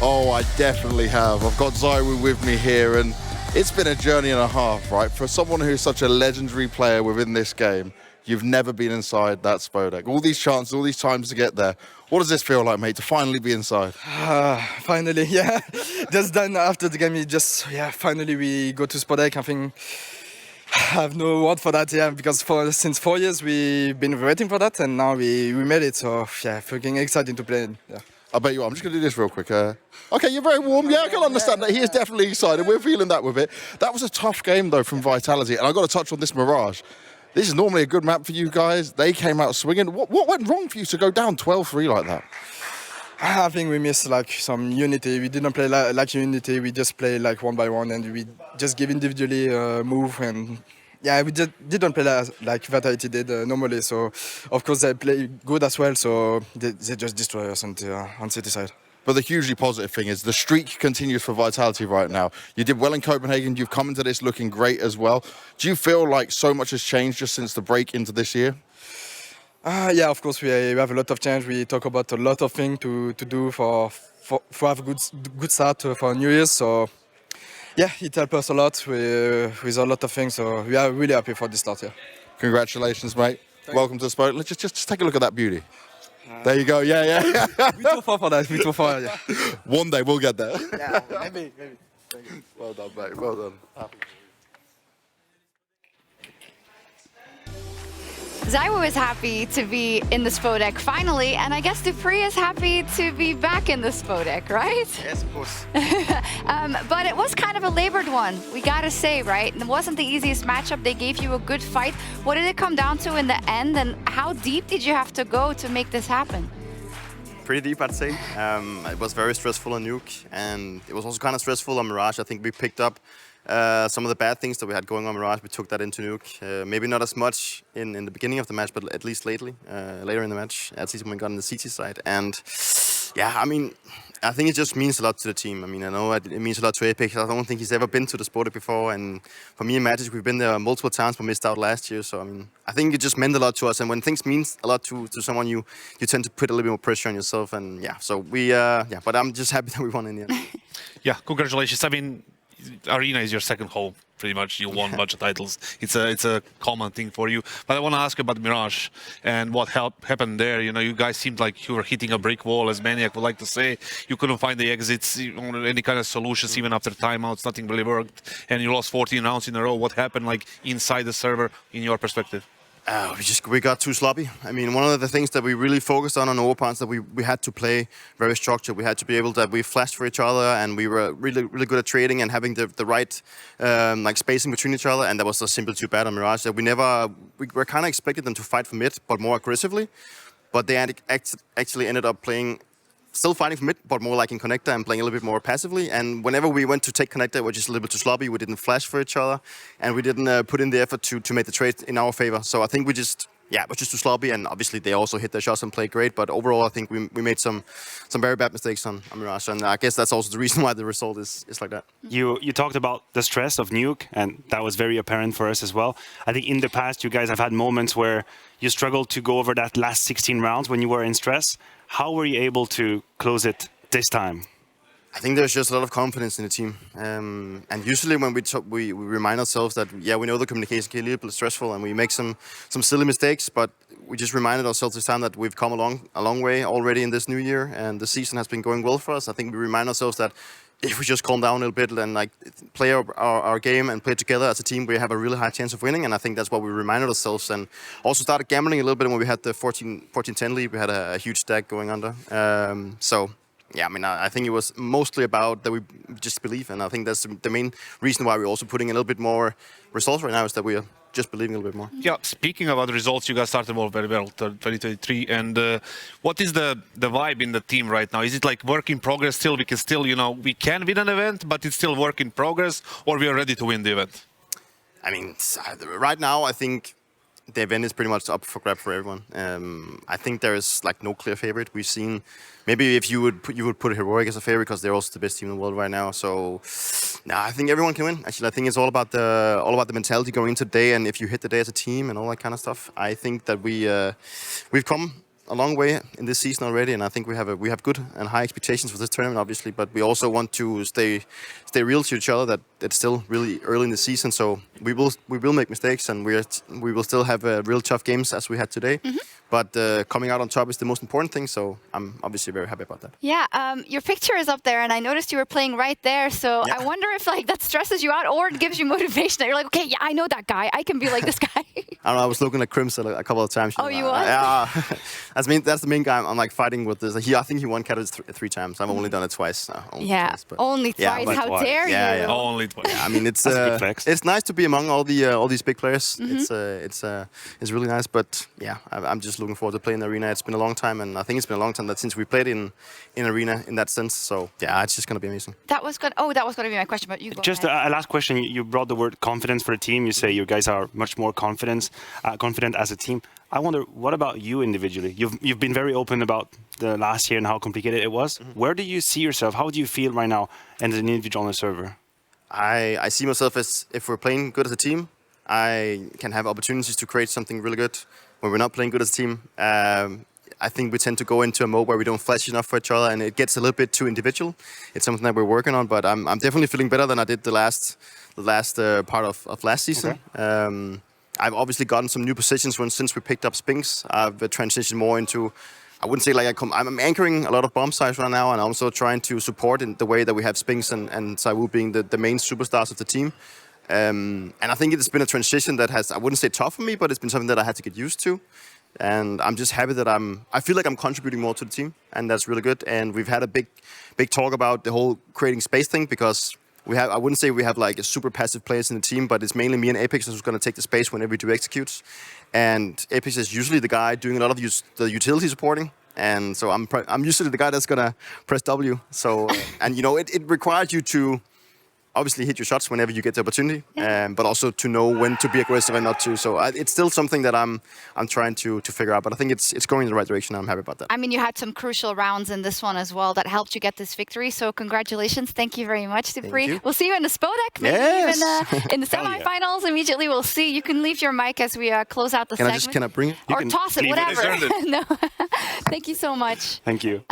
Oh, I definitely have. I've got Zywoo with me here, and it's been a journey and a half, right? For someone who's such a legendary player within this game, you've never been inside that Spodek. All these chances, all these times to get there. What does this feel like, mate, to finally be inside? Finally, yeah. Just done after the game, finally we go to Spodek. I think I have no word for that, yeah, because since 4 years we've been waiting for that, and now we made it, so yeah, fucking exciting to play. Yeah. I bet you are. I'm just going to do this real quick. Okay, you're very warm. Yeah, I can understand that. He is definitely excited. We're feeling that with it. That was a tough game, though, from Vitality. And I've got to touch on this Mirage. This is normally a good map for you guys. They came out swinging. What went wrong for you to go down 12-3 like that? I think we missed like some unity. We didn't play like unity. We just play like one by one, and we just give individually move. And yeah, we just didn't play like Vitality did normally. So of course they play good as well. So they just destroy us on City side. But the hugely positive thing is the streak continues for Vitality right now. You did well in Copenhagen. You've come into this looking great as well. Do you feel like so much has changed just since the break into this year? Yeah, of course we have a lot of change. We talk about a lot of things to do for have a good start for New Year's. So yeah, it helps us a lot with a lot of things. So we are really happy for this start here. Congratulations, mate. Welcome to the Spoke. Let's just take a look at that beauty. There you go. Yeah. We too far for that. We too far. Yeah. One day we'll get there. Yeah, maybe. Well done, mate. Well done. Zywoo is happy to be in the Spodek finally, and I guess Dupreeh is happy to be back in the Spodek, right? Yes, of course. But it was kind of a labored one, we gotta say, right? It wasn't the easiest matchup. They gave you a good fight. What did it come down to in the end, and how deep did you have to go to make this happen? Pretty deep, I'd say. It was very stressful on Nuke, and it was also kind of stressful on Mirage. I think we picked up some of the bad things that we had going on Mirage. We took that into Nuke. Maybe not as much in the beginning of the match, but at least later in the match, at least when we got on the CT side. And yeah, I mean, I think it just means a lot to the team. I mean, I know it means a lot to Apex. I don't think he's ever been to the Sport before. And for me and Magic, we've been there multiple times, but missed out last year. So, I mean, I think it just meant a lot to us. And when things mean a lot to someone, you tend to put a little bit more pressure on yourself. And yeah, so but I'm just happy that we won in the end. Yeah, congratulations. I mean, Arena is your second home, pretty much. You won a bunch of titles. It's a common thing for you. But I want to ask about Mirage and what happened there. You know, you guys seemed like you were hitting a brick wall, as Maniac would like to say. You couldn't find the exits, any kind of solutions, even after timeouts. Nothing really worked, and you lost 14 rounds in a row. What happened, like inside the server, in your perspective? We got too sloppy. I mean, one of the things that we really focused on Overpass that we had to play very structured. We had to be able to, we flashed for each other, and we were really good at trading and having the right like spacing between each other, and that was just simply too bad on Mirage. That we were kind of expected them to fight for mid, but more aggressively. But they actually ended up playing, still fighting for mid, but more like in Connector and playing a little bit more passively. And whenever we went to take Connector, we were just a little bit too sloppy. We didn't flash for each other, and we didn't put in the effort to make the trade in our favor. So I think we're just too sloppy. And obviously they also hit their shots and played great. But overall, I think we made some very bad mistakes on Mirage. And I guess that's also the reason why the result is like that. You talked about the stress of Nuke, and that was very apparent for us as well. I think in the past, you guys have had moments where you struggled to go over that last 16 rounds when you were in stress. How were you able to close it this time? I think there's just a lot of confidence in the team. And usually when we remind ourselves that, yeah, we know the communication can be a little bit stressful and we make some silly mistakes, but we just reminded ourselves this time that we've come a long way already in this new year, and the season has been going well for us. I think we remind ourselves that if we just calm down a little bit and like play our game and play together as a team, we have a really high chance of winning. And I think that's what we reminded ourselves, and also started gambling a little bit when we had the 14-10 lead. We had a huge stack going under. So yeah, I mean, I think it was mostly about that we just believe, and I think that's the main reason why we're also putting a little bit more results right now, is that we are just believing a little bit more. Yeah, speaking about the results, you guys started all very well, 2023. And what is the vibe in the team right now? Is it like work in progress still? We can still, we can win an event, but it's still work in progress, or we are ready to win the event? I mean, right now, I think the event is pretty much up for grab for everyone. I think there is like no clear favorite. We've seen, maybe if you would put Heroic as a favorite because they're also the best team in the world right now. So, I think everyone can win. Actually, I think it's all about the mentality going into the day, and if you hit the day as a team and all that kind of stuff. I think that we've come a long way in this season already, and I think we have good and high expectations for this tournament, obviously. But we also want to stay real to each other. That it's still really early in the season, so we will make mistakes, and we will still have real tough games as we had today. But coming out on top is the most important thing, so I'm obviously very happy about that. Yeah, your picture is up there, and I noticed you were playing right there. So Yeah. I wonder if like that stresses you out, or it gives you motivation. That you're like, okay, yeah, I know that guy. I can be like this guy. I don't know. I was looking at Crimson a couple of times. Oh, you was? Yeah, that's the main guy I'm like fighting with. This. I think he won Katowice three times. I've only done it twice. Yeah, twice, but only yeah, twice. but How twice. dare Yeah, you? yeah. Only twice. I mean, it's That's a big flex. it's nice to be among all these big players. It's really nice. But yeah, I'm just looking forward to playing the arena. It's been a long time, and I think it's been a long time since we played in arena in that sense. So yeah, it's just gonna be amazing. That was good. Oh, that was going to be my question, but you go Just ahead. a last question. You brought the word confidence for the team. You say you guys are much more confident as a team. I wonder, what about you individually? You've been very open about the last year and how complicated it was. Where do you see yourself? How do you feel right now as an individual on the server? I see myself as, if we're playing good as a team, I can have opportunities to create something really good. When we're not playing good as a team, I think we tend to go into a mode where we don't flash enough for each other, and it gets a little bit too individual. It's something that we're working on, but I'm definitely feeling better than I did the last part of last season. Okay. I've obviously gotten some new positions since we picked up Spinks. I've transitioned more into, I wouldn't say like I'm anchoring a lot of bomb sites right now, and I'm also trying to support in the way that we have Spinks and Zywoo being the main superstars of the team. And I think it's been a transition that has, I wouldn't say tough for me, but it's been something that I had to get used to. And I'm just happy that I feel like I'm contributing more to the team, and that's really good. And we've had a big talk about the whole creating space thing, because I wouldn't say we have like a super passive players in the team, but it's mainly me and Apex who's going to take the space whenever we do executes. And Apex is usually the guy doing a lot of the utility supporting. And so I'm usually the guy that's going to press W. So, and you know, it requires you to obviously hit your shots whenever you get the opportunity, but also to know when to be aggressive and not to. So it's still something that I'm trying to figure out, but I think it's going in the right direction. I'm happy about that. I mean, you had some crucial rounds in this one as well that helped you get this victory. So congratulations. Thank you very much, Dupreeh. you. We'll see you in the Spodek, maybe Yes. even in the Hell yeah. semifinals. Immediately, we'll see. You can leave your mic as we close out the segment. Can I bring it? Or toss it, leave it. whatever. Reserve it. No. Thank you so much. Thank you.